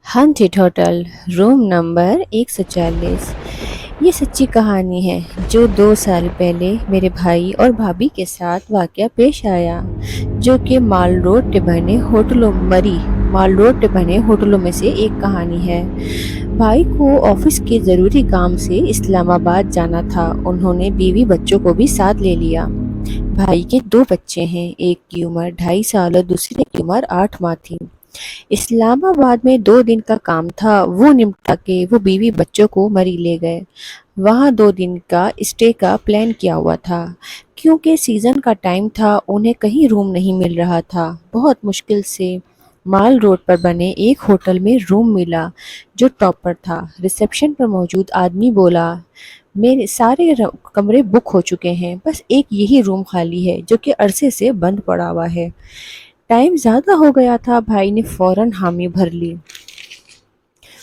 Haunted hotel room number 140। ये सच्ची कहानी है जो 2 साल पहले मेरे भाई और भाभी के साथ वाकया पेश आया, जो कि माल रोड बने होटलों में से एक कहानी है। भाई को ऑफिस के ज़रूरी काम से इस्लामाबाद जाना था। उन्होंने बीवी बच्चों को भी साथ ले लिया। भाई के 2 बच्चे हैं, एक की उम्र 2.5 साल और दूसरे की उम्र 8 माह थी। इस्लामाबाद में 2 दिन का काम था। वो निपटा के वो बीवी बच्चों को मरी ले गए। वहाँ 2 दिन का स्टे का प्लान किया हुआ था। क्योंकि सीज़न का टाइम था, उन्हें कहीं रूम नहीं मिल रहा था। बहुत मुश्किल से माल रोड पर बने एक होटल में रूम मिला, जो टॉप पर था। रिसेप्शन पर मौजूद आदमी बोला, मेरे सारे कमरे बुक हो चुके हैं, बस एक यही रूम खाली है जो कि अरसे से बंद पड़ा हुआ है। टाइम ज़्यादा हो गया था। भाई ने फौरन हामी भर ली।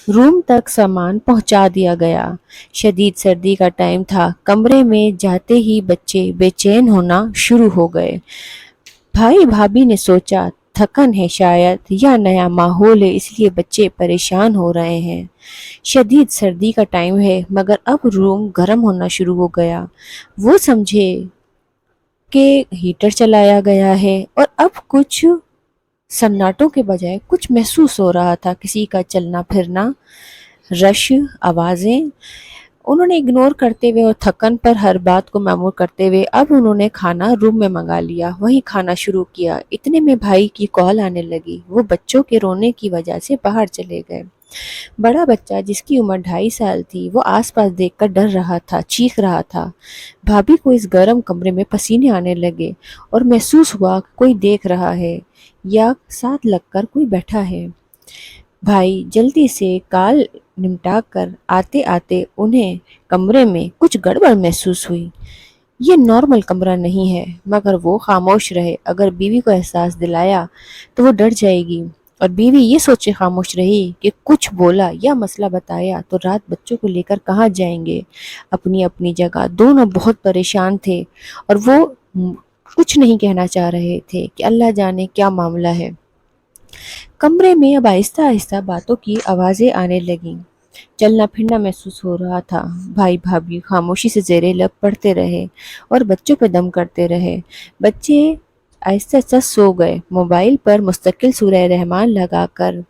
रूम तक सामान पहुंचा दिया गया। शदीद सर्दी का टाइम था। कमरे में जाते ही बच्चे बेचैन होना शुरू हो गए। भाई भाभी ने सोचा, थकन है शायद, या नया माहौल है इसलिए बच्चे परेशान हो रहे हैं। शदीद सर्दी का टाइम है, मगर अब रूम गर्म होना शुरू हो गया। वो समझे कि हीटर चलाया गया है और अब कुछ सन्नाटों के बजाय कुछ महसूस हो रहा था, किसी का चलना फिरना, रश, आवाज़ें। उन्होंने इग्नोर करते हुए और थकन पर हर बात को मामूल करते हुए अब उन्होंने खाना रूम में मंगा लिया, वहीं खाना शुरू किया। इतने में भाई की कॉल आने लगी। वो बच्चों के रोने की वजह से बाहर चले गए। बड़ा बच्चा जिसकी उम्र 2.5 साल थी, वो आसपास देखकर डर रहा था, चीख रहा था। भाभी को इस गर्म कमरे में पसीने आने लगे और महसूस हुआ कि कोई देख रहा है या साथ लगकर कोई बैठा है। भाई जल्दी से कॉल निपटा कर आते आते उन्हें कमरे में कुछ गड़बड़ महसूस हुई। ये नॉर्मल कमरा नहीं है, मगर वो खामोश रहे। अगर बीवी को एहसास दिलाया तो वो डर जाएगी, और बीवी ये सोचे खामोश रही कि कुछ बोला या मसला बताया तो रात बच्चों को लेकर कहाँ जाएंगे। अपनी अपनी जगह दोनों बहुत परेशान थे, और वो कुछ नहीं कहना चाह रहे थे कि अल्लाह जाने क्या मामला है। कमरे में अब आहिस्ता आहिस्ता बातों की आवाज़ें आने लगीं। चलना फिरना महसूस हो रहा था। भाई भाभी खामोशी से ज़ेरे लब पढ़ते रहे और बच्चों पे दम करते रहे। बच्चे आहिस्ता आहिस्ता सो गए, मोबाइल पर मुस्तकिल सूरह रहमान लगाकर।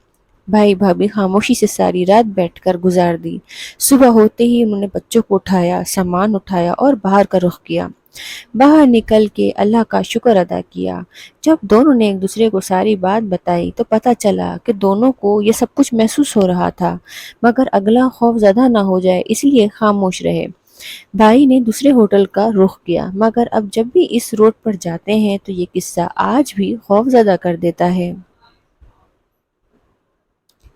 भाई भाभी खामोशी से सारी रात बैठकर गुजार दी। सुबह होते ही उन्होंने बच्चों को उठाया, सामान उठाया और बाहर का रुख किया। बाहर निकल के अल्लाह का शुक्र अदा किया। जब दोनों ने एक दूसरे को सारी बात बताई तो पता चला कि दोनों को ये सब कुछ महसूस हो रहा था, मगर अगला खौफ ज़्यादा ना हो जाए इसलिए खामोश रहे। भाई ने दूसरे होटल का रुख किया, मगर अब जब भी इस रोड पर जाते हैं तो ये किस्सा आज भी खौफ ज़्यादा कर देता है।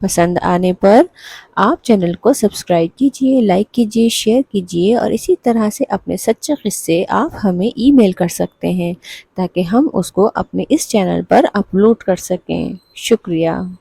पसंद आने पर आप चैनल को सब्सक्राइब कीजिए, लाइक कीजिए, शेयर कीजिए, और इसी तरह से अपने सच्चे किस्से आप हमें ईमेल कर सकते हैं ताकि हम उसको अपने इस चैनल पर अपलोड कर सकें। शुक्रिया।